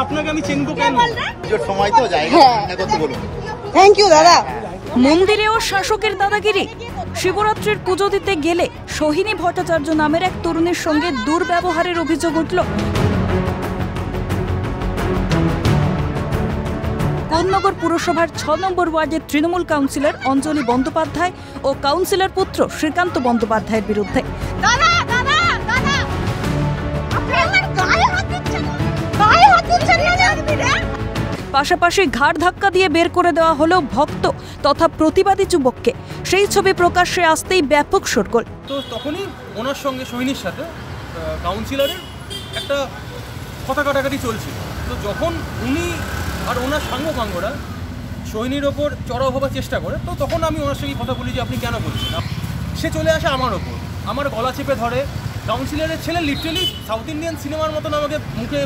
আপনাকে আমি চিনবো কেন? পুজোর সময় তো জায়গা ঠান্ডা করতে বলুন। থ্যাংক ইউ দাদা। মন্দিরেও শাসকের দাদাগিরি। শিবরাত্রির পুজো দিতে গেলে সোহিনী ভট্টাচার্য নামের এক তরুণীর সঙ্গে দুর্ব্যবহারের অভিযোগ উঠল। কোন্নগর পুরসভার ৬ নম্বর ওয়ার্ডের তৃণমূল কাউন্সিলর অঞ্জলি বন্দ্যোপাধ্যায় ও কাউন্সিলর পুত্র শ্রীকান্ত বন্দ্যোপাধ্যায়ের বিরুদ্ধে। পাশাপাশি ঘাড় ধাক্কা দিয়ে বের করে দেওয়া হলো ভক্ত তথা প্রতিবাদী যুবককে। সেই ছবি প্রকাশ্যে আসতেই ব্যাপক শোরগোল। তো তখনই ওনার সঙ্গে সোহিনীর সাথে কাউন্সিলরের একটা কথা কাটাকাটি চলছিল। তো যখন উনি আর ওনার সাঙ্গপাঙ্গরা সোহিনীর ওপর চড়াও হবার চেষ্টা করে, তো তখন আমি ওনার সঙ্গে কথা বলি যে আপনি কেন বলছেন। সে চলে আসে আমার ওপর, আমার গলা চেপে ধরে। কাউন্সিলরের ছেলে লিটারালি সাউথ ইন্ডিয়ান সিনেমার মতন আমাকে মুখে।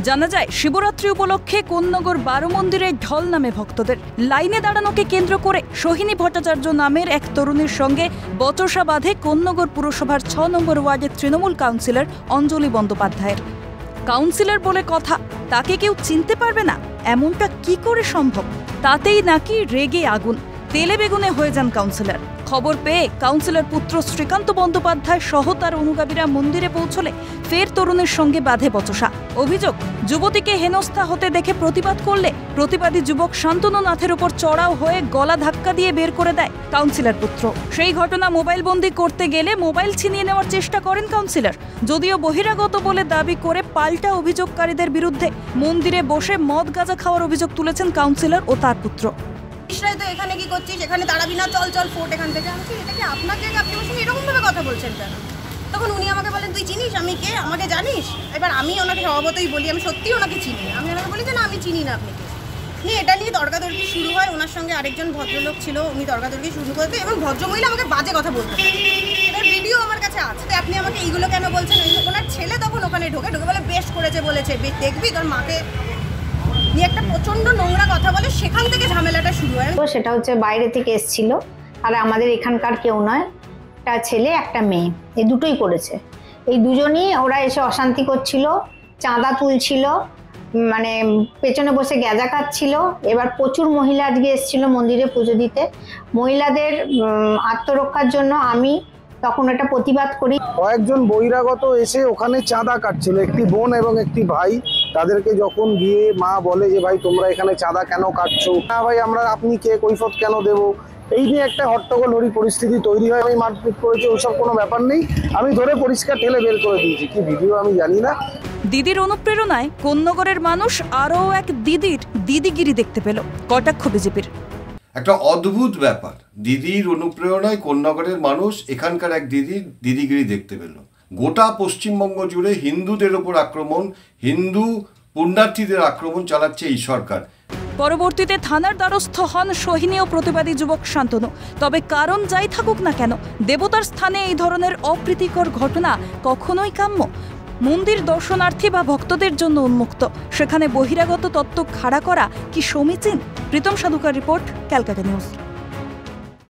জানা যায় শিবরাত্রি উপলক্ষে কোন্নগর 12 মন্দিরে ঢল নামে ভক্তদের। লাইনে দাঁড়ানোকে কেন্দ্র করে সোহিনী ভট্টাচার্য নামের এক তরুণীর সঙ্গে বচসা বাঁধে কোন্নগর পুরসভার 6 নম্বর ওয়ার্ডের তৃণমূল কাউন্সিলর অঞ্জলি বন্দ্যোপাধ্যায়ের। কাউন্সিলর বলে কথা, তাকে কেউ চিনতে পারবে না, এমনটা কি করে সম্ভব? তাতেই নাকি রেগে আগুন, তেলে বেগুনে হয়ে যান কাউন্সিলর। খবর পেয়ে কাউন্সিলর পুত্র শ্রীকান্ত বন্দ্যোপাধ্যায় সহ তার অনুগামীরা মন্দিরে পৌঁছলে ফের তরুণের সঙ্গে বাঁধে বচসা। অভিযোগ, যুবতীকে হেনস্থা হতে দেখে প্রতিবাদ করলে প্রতিবাদী যুবক শান্তনু নাথের উপর চড়াও হয়ে গলা ধাক্কা দিয়ে বের করে দেয় কাউন্সিলর পুত্র। সেই ঘটনা মোবাইল বন্দি করতে গেলে মোবাইল ছিনিয়ে নেওয়ার চেষ্টা করেন কাউন্সিলর। যদিও বহিরাগত বলে দাবি করে পাল্টা অভিযোগকারীদের বিরুদ্ধে মন্দিরে বসে মদ গাঁজা খাওয়ার অভিযোগ তুলেছেন কাউন্সিলর ও তার পুত্র। তো এখানে কি করছিস, এখানে দাঁড়াবি না, চল চল ফোর্ট এখান থেকে। আমি এটাকে আপনাকে আপনি আমার সঙ্গে এরকম ভাবে কথা বলছেন কেন? তখন উনি আমাকে বলেন তুই চিনিস আমি কে, আমাকে জানিস? এবার আমি ওনাকে স্বভাবতই বলি আমি সত্যিই ওনাকে চিনি। আমি ওনাকে বলি যে না আমি চিনি না আপনি কে। নিয়ে এটা নিয়ে তর্কাতর্কি শুরু হয়। ওনার সঙ্গে আরেকজন ভদ্রলোক ছিল, উনি তর্কাতর্কি শুরু করতে এবং ভদ্রমহিলা আমাকে বাজে কথা বলতে। এবার ভিডিও আমার কাছে আছে। আপনি আমাকে এইগুলো কেন বলছেন? ওনার ছেলে তখন ওখানে ঢোকে বলে বেশ করেছে বলেছে, দেখবি তোর মাকে নিয়ে একটা প্রচন্ড নোংরা কথা বলে। সেখান থেকে ঝামেলাটা শুরু হয়। সেটা হচ্ছে বাইরে থেকে এসেছিল, আর আমাদের এখানকার কেউ নয়, একটা ছেলে একটা মেয়ে, এই দুটোই করেছে। এই দুজনই ওরা এসে অশান্তি করছিল, চাঁদা তুলছিল, মানে পেছনে বসে গ্যাজা খাচ্ছিল। এবার প্রচুর মহিলা আজকে এসেছিল মন্দিরে পুজো দিতে। মহিলাদের আত্মরক্ষার জন্য আমি তখন একটা প্রতিবাদ করি। কয়েকজন বহিরাগত এসে ওখানে চাঁদা কাটছিল, একটি বোন এবং একটি ভাই। তাদেরকে যখন গিয়ে মা বলে যে ভাই তোমরা এখানে চাঁদা কেন কাটছো, না ভাই আমরা আপনি কে কৈফত কেন দেবো, এই নিয়ে একটা হট্টগোল পরিস্থিতি তৈরি হয়। আমি মারপিট করেছি, ওইসব কোনো ব্যাপার নেই, আমি ধরে পরিষ্কার ঠেলে বের করে দিয়েছি। কি ভিডিও আমি জানি না। দিদির অনুপ্রেরণায় কোন্নগরের মানুষ আরও এক দিদির দিদিগিরি দেখতে পেল কটাক্ষ বিজেপির। একটা অদ্ভুত ব্যাপার, দিদির অনুপ্রেরণায় কোন্নগরের মানুষ এখানকার এক দিদির দিদিগিরি দেখতে পেল। গোটা পশ্চিমবঙ্গ জুড়ে হিন্দুদের ওপর আক্রমণ, হিন্দু পুণ্যার্থীদের আক্রমণ চালাচ্ছে এই সরকার। পরবর্তীতে থানার দ্বারস্থ হন সোহিনী ও প্রতিবাদী যুবক শান্তনু। তবে কারণ যাই থাকুক না কেন, দেবতার স্থানে এই ধরনের অপ্রীতিকর ঘটনা কখনোই কাম্য। মন্দির দর্শনার্থী বা ভক্তদের জন্য উন্মুক্ত, সেখানে বহিরাগত তত্ত্ব খাড়া করা কি সমীচীন? Pritam Sadhukar report, Calcutta news.